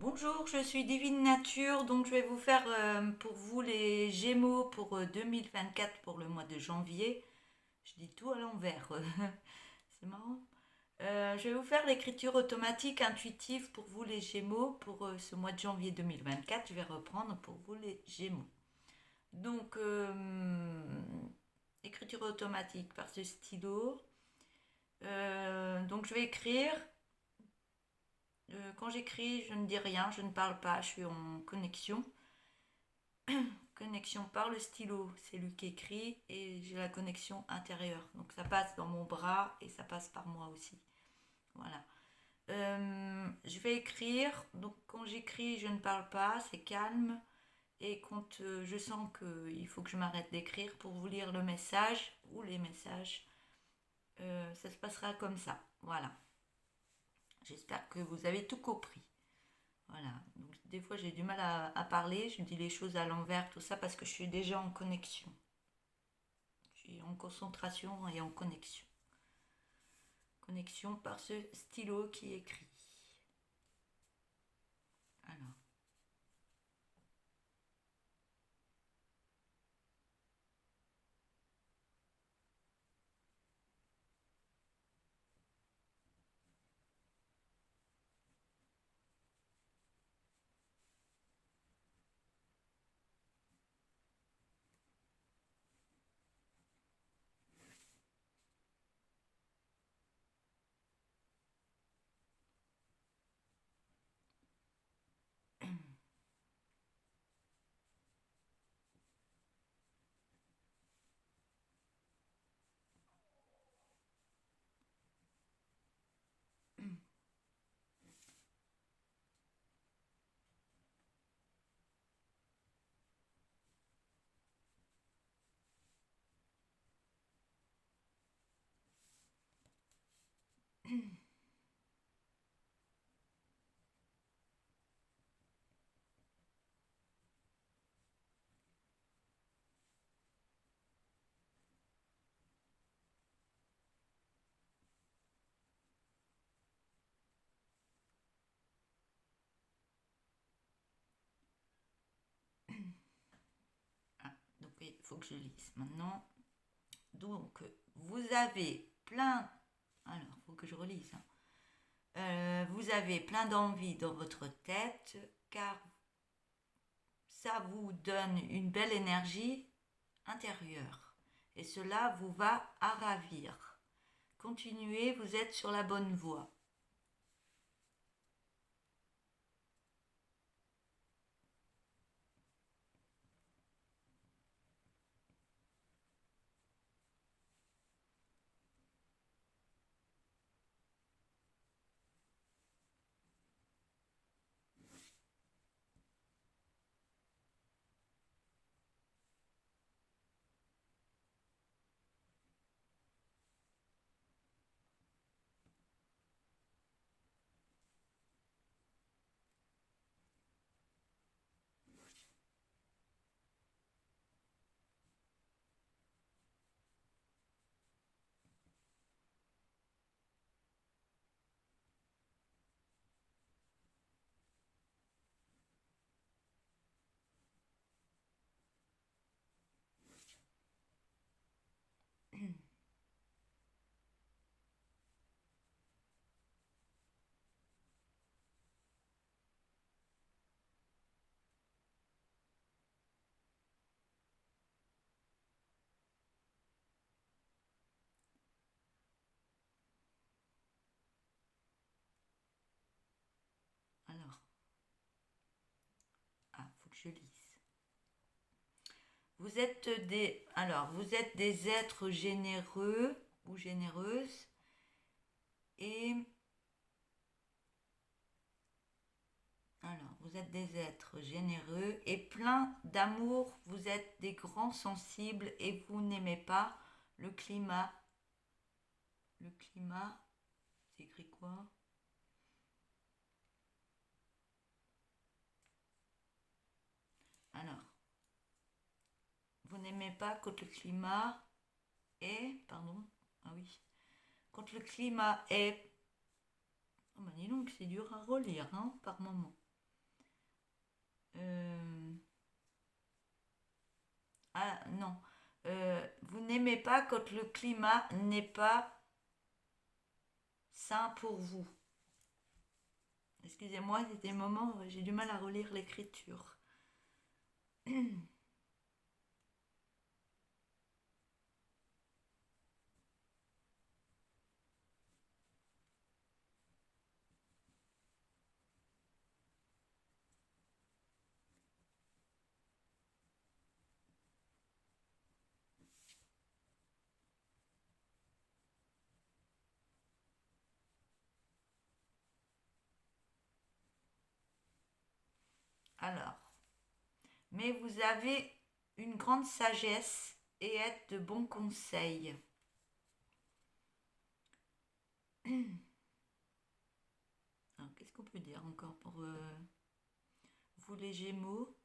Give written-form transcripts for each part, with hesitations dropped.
Bonjour, je suis Divine Nature, donc je vais vous faire pour vous les Gémeaux pour 2024 pour le mois de janvier. Je dis tout à l'envers, c'est marrant. Je vais vous faire l'écriture automatique intuitive pour vous les Gémeaux pour ce mois de janvier 2024. Je vais reprendre pour vous les Gémeaux. Donc, écriture automatique par ce stylo. Donc je vais écrire. Quand j'écris, je ne dis rien, je ne parle pas, je suis en connexion. Connexion par le stylo, c'est lui qui écrit et j'ai la connexion intérieure. Donc ça passe dans mon bras et ça passe par moi aussi. Voilà. Je vais écrire. Donc quand j'écris, je ne parle pas, c'est calme. Et quand je sens qu'il faut que je m'arrête d'écrire pour vous lire le message ou les messages, ça se passera comme ça. Voilà. J'espère que vous avez tout compris. Voilà. Donc, des fois, j'ai du mal à parler. Je dis les choses à l'envers, tout ça, parce que je suis déjà en connexion. Je suis en concentration et en connexion. Connexion par ce stylo qui écrit. Alors. Ah, donc, il faut que je lise maintenant. Donc, vous avez plein. Alors, il faut que je relise, hein. Vous avez plein d'envie dans votre tête, car ça vous donne une belle énergie intérieure. Et cela vous va à ravir. Continuez, vous êtes sur la bonne voie. Alors, faut que je lise. Vous êtes des êtres généreux ou généreuses et vous êtes des êtres généreux et pleins d'amour. Vous êtes des grands sensibles et vous n'aimez pas le climat. Le climat, c'est écrit quoi? Alors, vous n'aimez pas quand le climat est, pardon, ah oui, quand le climat est, oh bah dis donc, c'est dur à relire, hein, par moment. Euh, ah non. Vous n'aimez pas quand le climat n'est pas sain pour vous. Excusez-moi, il y a des moments où j'ai du mal à relire l'écriture. Alors, mais vous avez une grande sagesse et êtes de bons conseils. Alors, qu'est-ce qu'on peut dire encore pour vous les Gémeaux?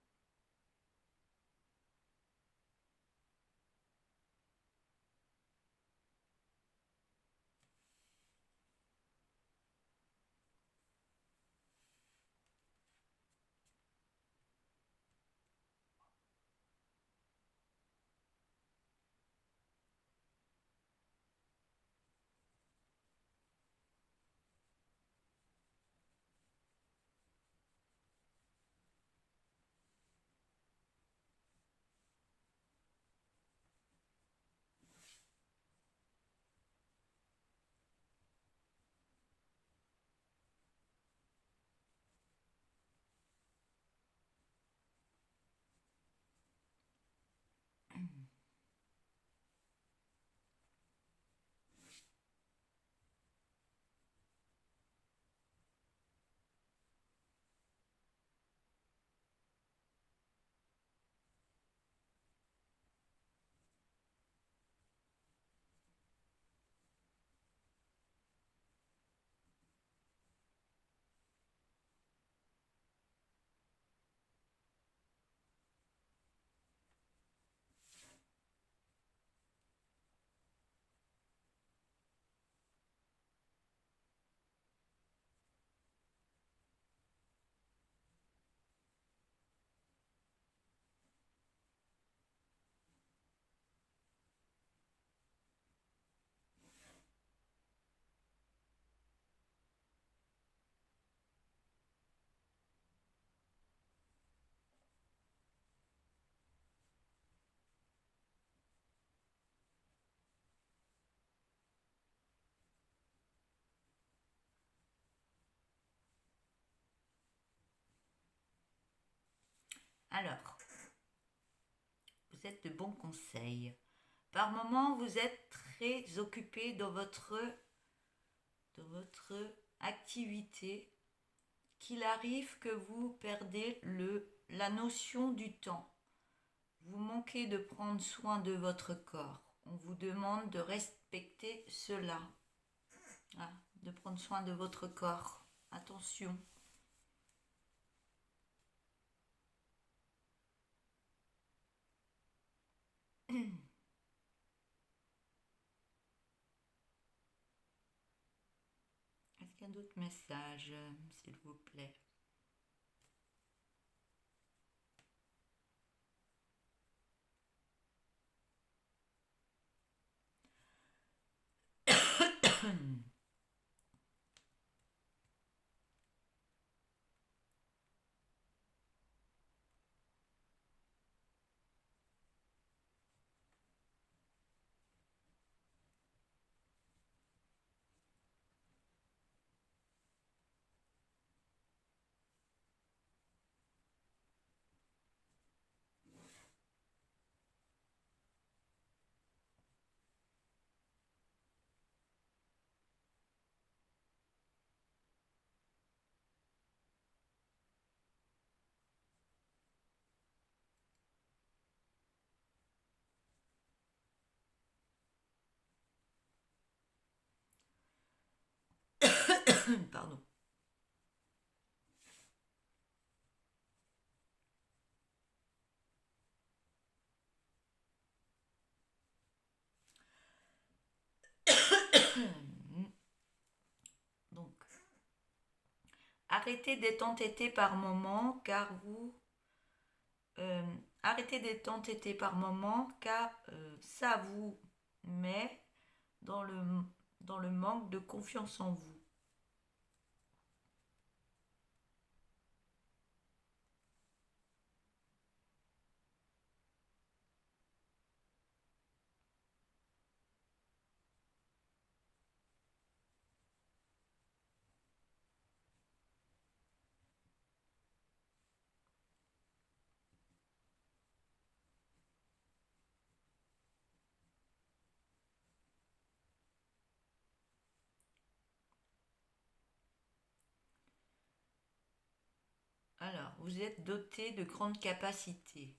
Alors, vous êtes de bons conseils. Par moments, vous êtes très occupé dans votre activité qu'il arrive que vous perdez la notion du temps. Vous manquez de prendre soin de votre corps. On vous demande de respecter cela. Ah, de prendre soin de votre corps. Attention. Est-ce qu'il y a d'autres messages, s'il vous plaît? Pardon. Donc, arrêtez d'être entêté par moments car vous Euh, Arrêtez d'être entêté par moment car ça vous met dans dans le manque de confiance en vous. Alors, vous êtes doté de grandes capacités.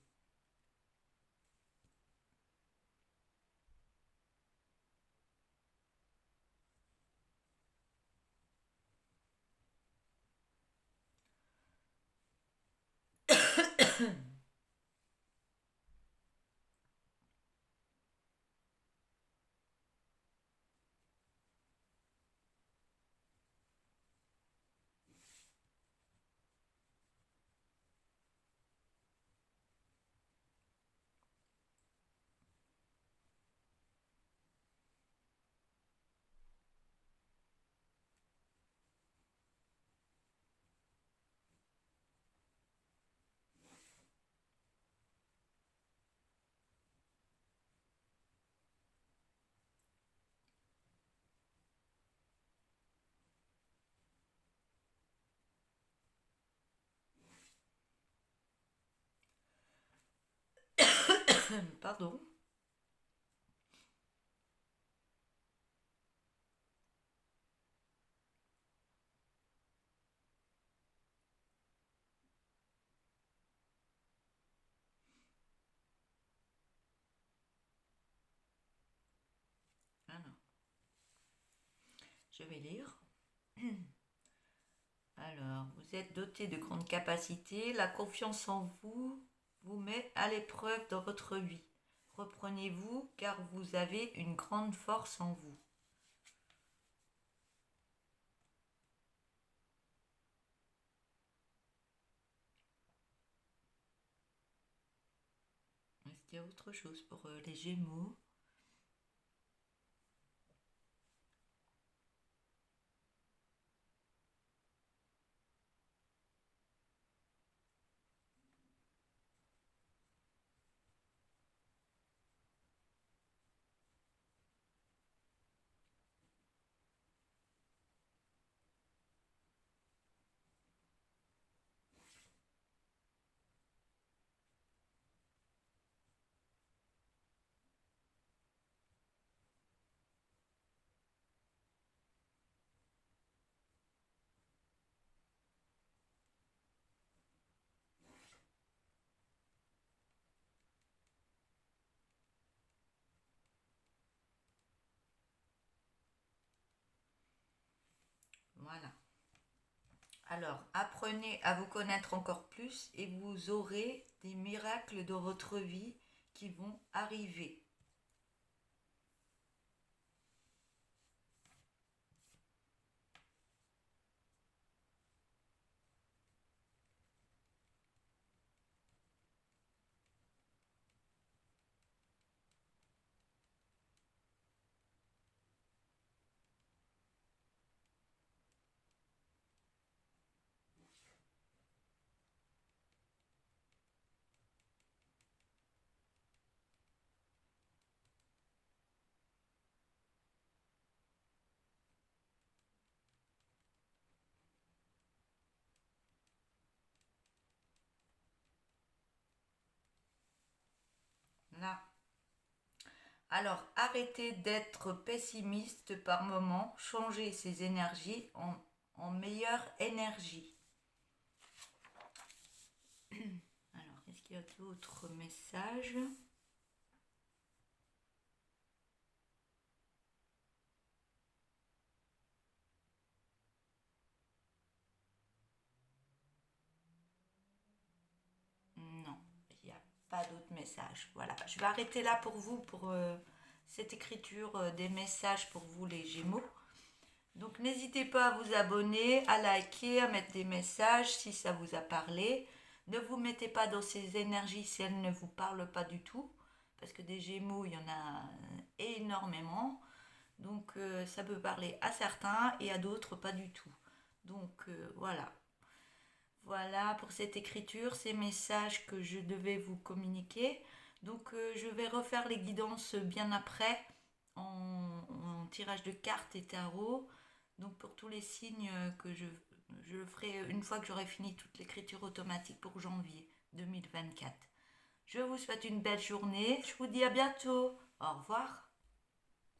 Pardon. Alors, je vais lire. Alors, vous êtes doté de grandes capacités. La confiance en vous vous met à l'épreuve dans votre vie. Reprenez-vous car vous avez une grande force en vous. Est-ce qu'il y a autre chose pour les Gémeaux? Voilà. Alors, apprenez à vous connaître encore plus et vous aurez des miracles dans votre vie qui vont arriver. Là. Alors, arrêtez d'être pessimiste par moment, changez ces énergies en meilleure énergie. Alors, est-ce qu'il y a d'autres messages? Non, il n'y a pas d'autres messages. Voilà, je vais arrêter là pour vous, pour cette écriture des messages pour vous les Gémeaux. Donc n'hésitez pas à vous abonner, à liker, à mettre des messages si ça vous a parlé. Ne vous mettez pas dans ces énergies si elles ne vous parlent pas du tout, parce que des Gémeaux, il y en a énormément. Donc ça peut parler à certains et à d'autres pas du tout. Donc voilà. Voilà pour cette écriture, ces messages que je devais vous communiquer. Donc je vais refaire les guidances bien après en tirage de cartes et tarot. Donc pour tous les signes que je le ferai une fois que j'aurai fini toute l'écriture automatique pour janvier 2024. Je vous souhaite une belle journée. Je vous dis à bientôt. Au revoir.